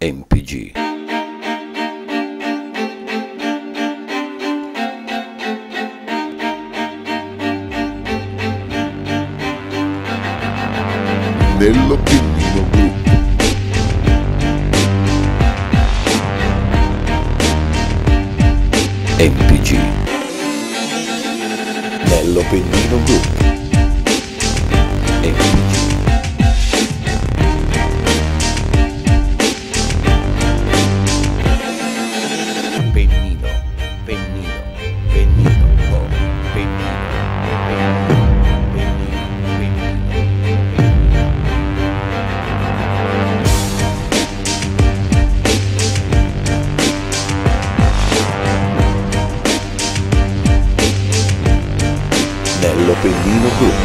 MPG. Nello Pennino Group. MPG. Nello Pennino Group. MPG. Pennino, Pennino, Pennino, oh, Pennino, Pennino, Pennino, Pennino. Nello Pennino Group.